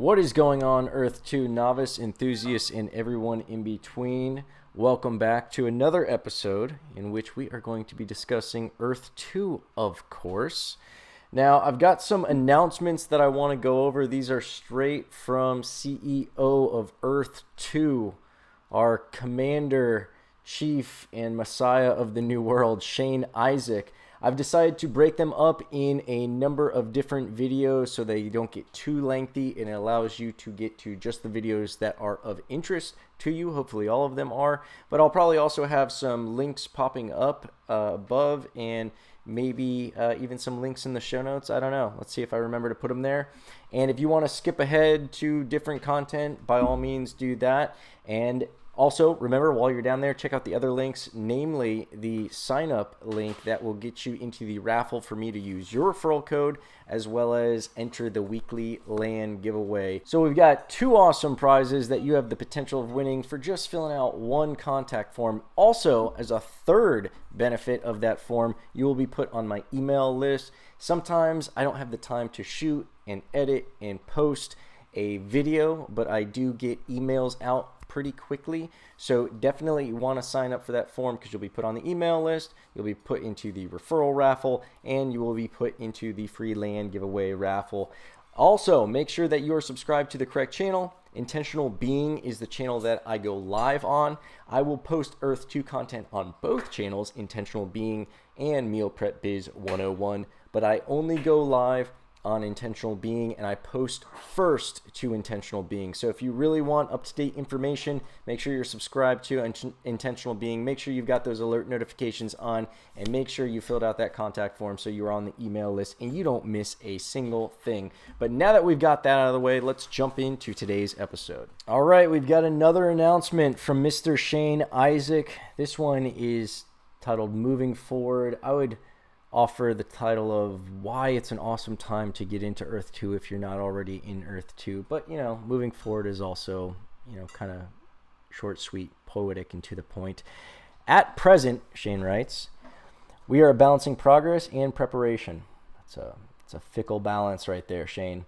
What is going on, Earth 2 novice, enthusiasts, and everyone in between? Welcome back to another episode in which we are going to be discussing Earth 2, of course. Now, I've got some announcements that I want to go over. These are straight from CEO of Earth 2, our commander, chief, and messiah of the new world, Shane Isaac. I've decided to break them up in a number of different videos so they don't get too lengthy, and it allows you to get to just the videos that are of interest to you. Hopefully all of them are, but I'll probably also have some links popping up above, and maybe even some links in the show notes. I don't know. Let's see if I remember to put them there. And if you want to skip ahead to different content, by all means do that. And also, remember, while you're down there, check out the other links, namely the sign-up link that will get you into the raffle for me to use your referral code, as well as enter the weekly LAN giveaway. So we've got two awesome prizes that you have the potential of winning for just filling out one contact form. Also, as a third benefit of that form, you will be put on my email list. Sometimes I don't have the time to shoot and edit and post a video, but I do get emails out pretty quickly, so definitely you want to sign up for that form because you'll be put on the email list, you'll be put into the referral raffle, and you will be put into the free LAN giveaway raffle. Also, make sure that you are subscribed to the correct channel. Intentional Being is the channel that I go live on. I will post Earth 2 content on both channels, Intentional Being and Meal Prep Biz 101, but I only go live on Intentional Being, and I post first to Intentional Being. So if you really want up-to-date information, make sure you're subscribed to Intentional Being. Make sure you've got those alert notifications on, and make sure you filled out that contact form so you're on the email list and you don't miss a single thing. But now that we've got that out of the way, let's jump into today's episode. All right, we've got another announcement from Mr. Shane Isaac. This one is titled Moving Forward. I would offer the title of why it's an awesome time to get into Earth 2 if you're not already in Earth 2. But, moving forward is also, kind of short, sweet, poetic, and to the point. At present, Shane writes, we are balancing progress and preparation. It's a fickle balance right there, Shane.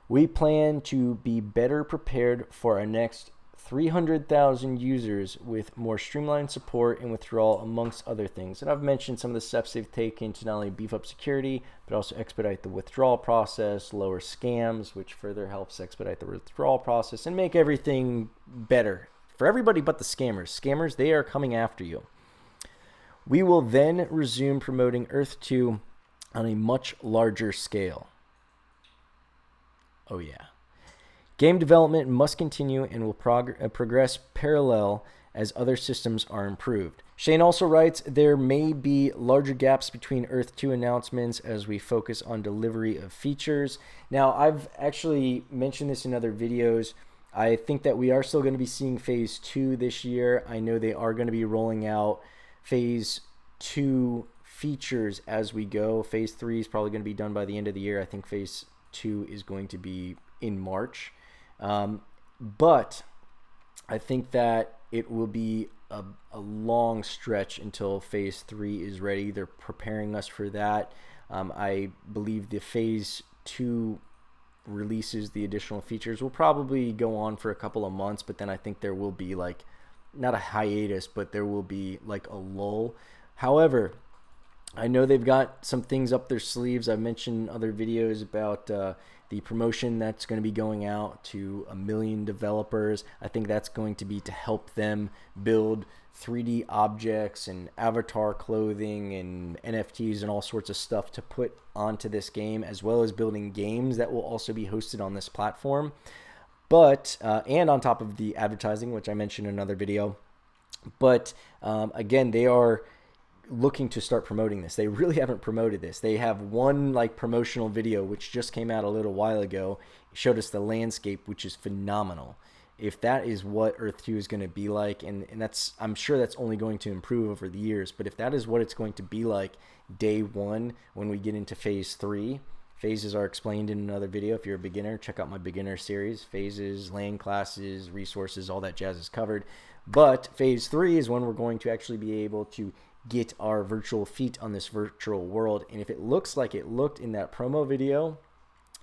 We plan to be better prepared for our next 300,000 users with more streamlined support and withdrawal, amongst other things. And I've mentioned some of the steps they've taken to not only beef up security, but also expedite the withdrawal process, lower scams, which further helps expedite the withdrawal process, and make everything better for everybody but the scammers. Scammers, they are coming after you. We will then resume promoting Earth 2 on a much larger scale. Oh yeah. Game development must continue and will progress parallel as other systems are improved. Shane also writes, there may be larger gaps between Earth 2 announcements as we focus on delivery of features. Now, I've actually mentioned this in other videos. I think that we are still going to be seeing Phase 2 this year. I know they are going to be rolling out Phase 2 features as we go. Phase 3 is probably going to be done by the end of the year. I think Phase 2 is going to be in March. But I think that it will be a long stretch until Phase 3 is ready. They're preparing us for that. I believe the Phase 2 releases, the additional features, will probably go on for a couple of months, but then I think there will be not a hiatus, but there will be a lull. However, I know they've got some things up their sleeves. I've mentioned in other videos about the promotion that's going to be going out to 1 million developers. I think that's going to be to help them build 3D objects and avatar clothing and NFTs and all sorts of stuff to put onto this game, as well as building games that will also be hosted on this platform. But, and on top of the advertising, which I mentioned in another video. But again, they are looking to start promoting this. They really haven't promoted this. They have one promotional video which just came out a little while ago. It showed us the landscape, which is phenomenal. If that is what Earth 2 is going to be like, and that's, I'm sure that's only going to improve over the years, but if that is what it's going to be like day one when we get into Phase 3, phases are explained in another video. If you're a beginner, check out my beginner series. Phases, LAN classes, resources, all that jazz is covered. But Phase 3 is when we're going to actually be able to get our virtual feet on this virtual world. And if it looks like it looked in that promo video,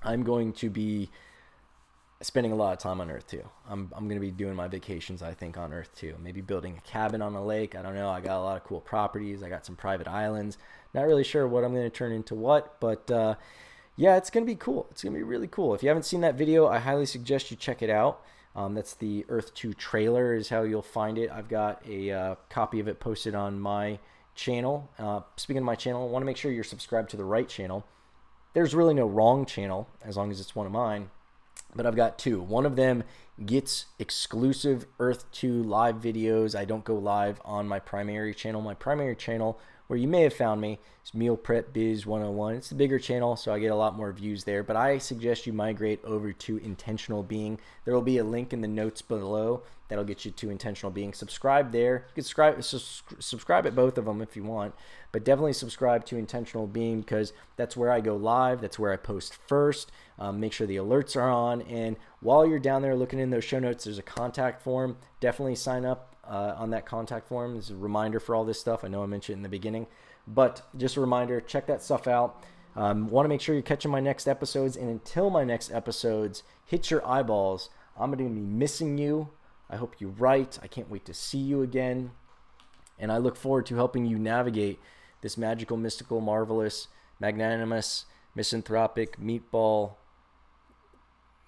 I'm going to be spending a lot of time on Earth 2. I'm going to be doing my vacations, I think, on Earth 2. Maybe building a cabin on a lake. I don't know. I got a lot of cool properties. I got some private islands. Not really sure what I'm going to turn into what, but yeah, it's going to be cool. It's going to be really cool. If you haven't seen that video, I highly suggest you check it out. That's the Earth 2 trailer is how you'll find it. I've got a copy of it posted on my channel. Speaking of my channel, I want to make sure you're subscribed to the right channel. There's really no wrong channel as long as it's one of mine. But I've got two. One of them gets exclusive Earth 2 live videos. I don't go live on my primary channel. My primary channel, where you may have found me, is Meal Prep Biz 101. It's the bigger channel, so I get a lot more views there. But I suggest you migrate over to Intentional Being. There will be a link in the notes below that'll get you to Intentional Being. Subscribe there. You can subscribe at both of them if you want. But definitely subscribe to Intentional Being because that's where I go live. That's where I post first. Make sure the alerts are on. And while you're down there looking in those show notes, there's a contact form. Definitely sign up on that contact form. This is a reminder for all this stuff. I know I mentioned it in the beginning. But just a reminder, check that stuff out. Want to make sure you're catching my next episodes. And until my next episodes hit your eyeballs, I'm going to be missing you. I hope you're right. I can't wait to see you again. And I look forward to helping you navigate this magical, mystical, marvelous, magnanimous, misanthropic, meatball,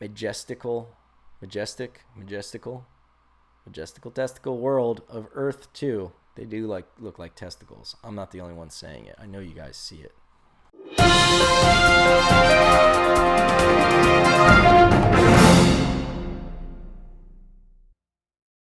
majestical testicle world of Earth 2. They do look like testicles. I'm not the only one saying it. I know you guys see it.